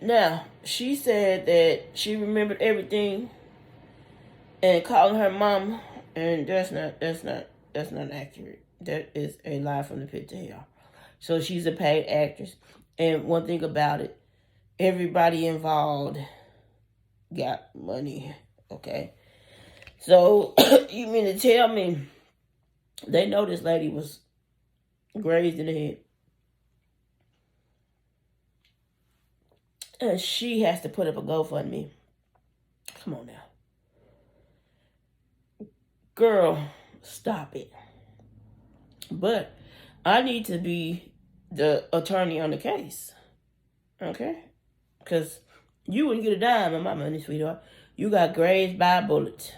Now, she said that she remembered everything and calling her mama, and that's not accurate. That is a lie from the pit of hell. So she's a paid actress. And one thing about it, everybody involved got money. Okay. So you mean to tell me they know this lady was grazed in the head? And she has to put up a GoFundMe. Come on now. Girl, stop it. But I need to be the attorney on the case. Okay? Because you wouldn't get a dime on my money, sweetheart. You got grazed by a bullet.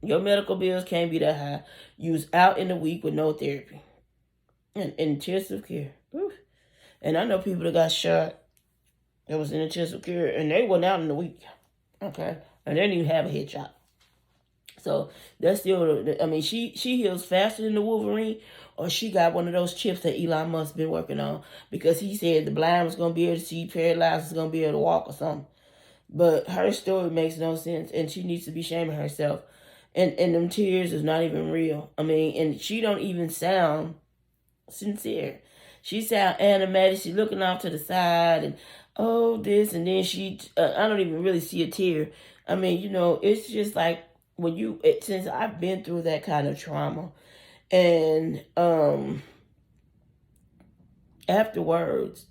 Your medical bills can't be that high. You was out in the week with no therapy. And in intensive care. Oof. And I know people that got shot that was in intensive care and they went out in the week. Okay? And they didn't even have a headshot. So that's still, I mean, she heals faster than the Wolverine, or she got one of those chips that Elon Musk been working on, because he said the blind was going to be able to see, paralyzed was going to be able to walk or something. But her story makes no sense, and she needs to be shaming herself. And them tears is not even real. I mean, and she don't even sound sincere. She sound animated. She looking off to the side and, oh, this, and then I don't even really see a tear. I mean, it's just like, since I've been through that kind of trauma, and afterwards,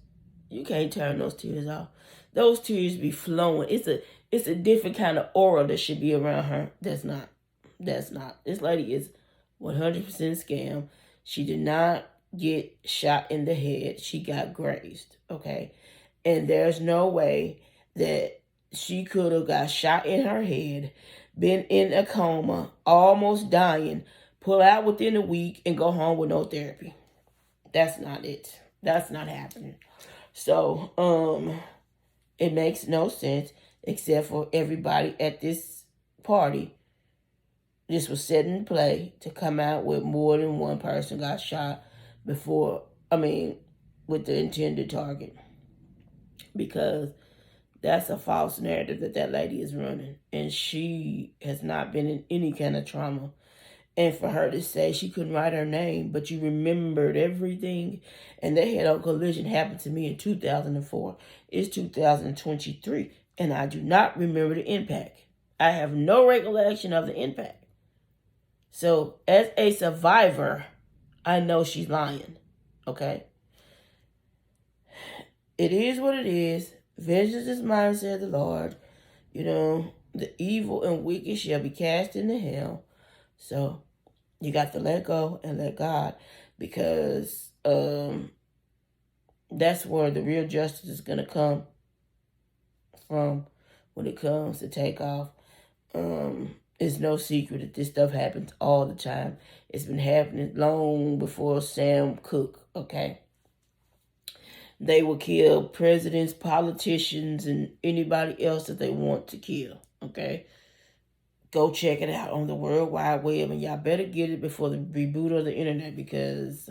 you can't turn those tears off. Those tears be flowing. It's a different kind of aura that should be around her. That's not. This lady is 100% scam. She did not get shot in the head. She got grazed. Okay, and there's no way that she could have got shot in her head, been in a coma, almost dying, pull out within a week, and go home with no therapy. That's not it. That's not happening. So, it makes no sense, except for everybody at this party. This was set in play to come out with more than one person got shot with the intended target. Because that's a false narrative that lady is running. And she has not been in any kind of trauma. And for her to say she couldn't write her name, but you remembered everything, and that head-on collision happened to me in 2004. It's 2023, and I do not remember the impact. I have no recollection of the impact. So, as a survivor, I know she's lying. Okay? It is what it is. Vengeance is mine, said the Lord. The evil and wicked shall be cast into hell. So, you got to let go and let God, because that's where the real justice is going to come from when it comes to Takeoff. It's no secret that this stuff happens all the time. It's been happening long before Sam Cooke, okay? They will kill presidents, politicians, and anybody else that they want to kill, okay? Go check it out on the World Wide Web, and y'all better get it before the reboot of the internet, because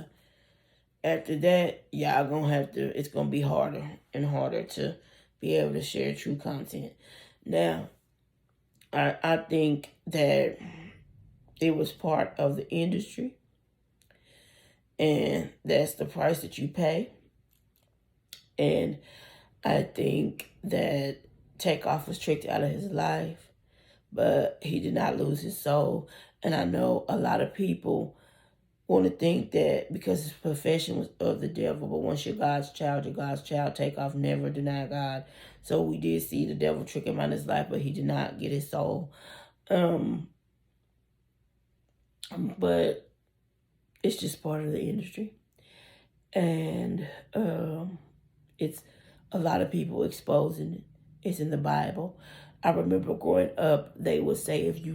after that, y'all gonna have to, it's gonna be harder and harder to be able to share true content. Now, I think that it was part of the industry, and that's the price that you pay. And I think that Takeoff was tricked out of his life, but he did not lose his soul. And I know a lot of people want to think that because his profession was of the devil, but once you're God's child, you're God's child. Takeoff never denied God. So we did see the devil trick him out of his life, but he did not get his soul. But it's just part of the industry. And it's a lot of people exposing it. It's in the Bible. I remember growing up, they would say if you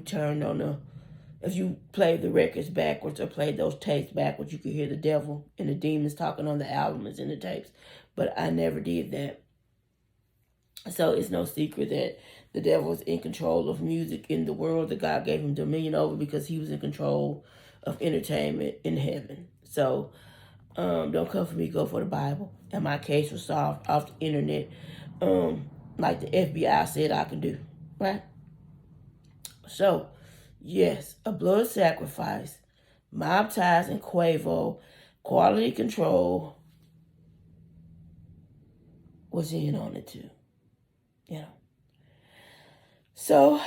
played the records backwards or played those tapes backwards, you could hear the devil and the demons talking on the albums and the tapes. But I never did that. So it's no secret that the devil is in control of music in the world that God gave him dominion over, because he was in control of entertainment in heaven. So don't come for me, go for the Bible. And my case was solved off the internet. like the FBI said I can do, right? So, yes, a blood sacrifice, mob ties and Quavo, quality control was in on it too, you know. So,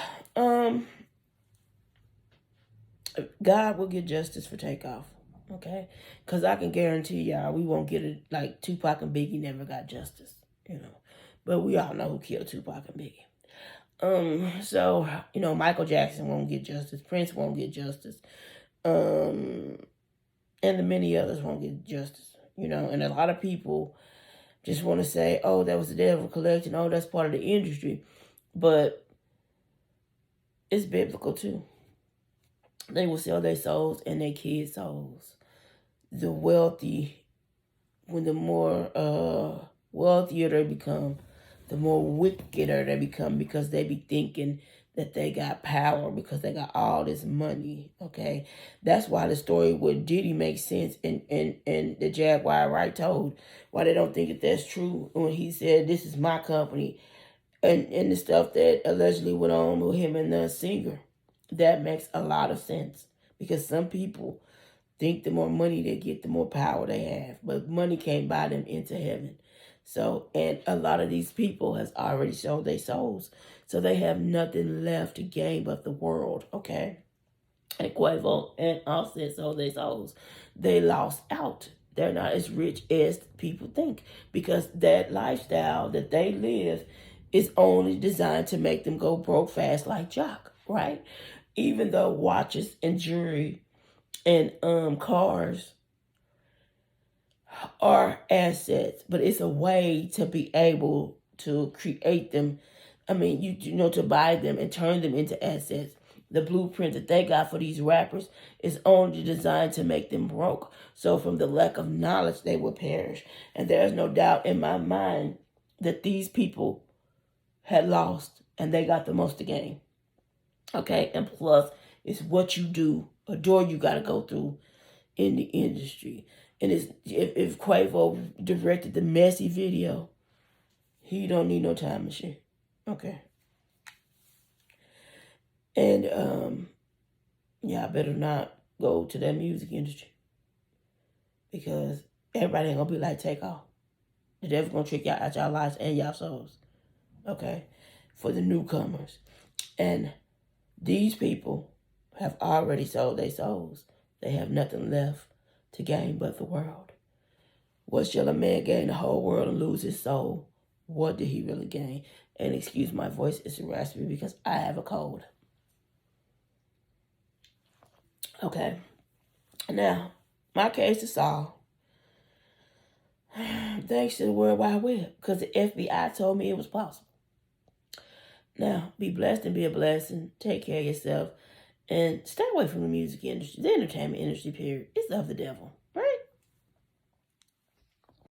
God will get justice for Takeoff, okay? Because I can guarantee y'all we won't get it like Tupac and Biggie never got justice, you know. But we all know who killed Tupac and Biggie. So, you know, Michael Jackson won't get justice. Prince won't get justice. And the many others won't get justice, you know. And a lot of people just want to say, oh, that was the devil collecting. Oh, that's part of the industry. But it's biblical too. They will sell their souls and their kids' souls. The wealthy, when the more wealthier they become, the more wickeder they become because they be thinking that they got power because they got all this money, okay? That's why the story with Diddy makes sense and the Jaguar Wright told, why they don't think that that's true when he said, this is my company, and the stuff that allegedly went on with him and the singer. That makes a lot of sense because some people think the more money they get, the more power they have. But money can't buy them into heaven. So, and a lot of these people has already sold their souls. So they have nothing left to gain but the world, okay? And Quavo and Offset sold their souls. They lost out. They're not as rich as people think because that lifestyle that they live is only designed to make them go broke fast like Jock, right? Even though watches and jewelry and cars are assets, but it's a way to be able to create them. I mean, you know, to buy them and turn them into assets. The blueprint that they got for these rappers is only designed to make them broke. So from the lack of knowledge, they will perish. And there's no doubt in my mind that these people had lost and they got the most to gain. Okay, and plus, it's what you do, a door you got to go through in the industry. And it's, if Quavo directed the messy video, he don't need no time machine. Okay. And I better not go to that music industry because everybody ain't gonna be like Takeoff. The devil gonna trick y'all out y'all lives and y'all souls. Okay, for the newcomers, and these people have already sold their souls. They have nothing left to gain but the world. What shall a man gain the whole world and lose his soul? What did he really gain? And excuse my voice, it's raspy because I have a cold. Okay. Now, my case is solved. Thanks to the World Wide Web, because the FBI told me it was possible. Now, be blessed and be a blessing. Take care of yourself. And stay away from the music industry, the entertainment industry, period. It's of the devil.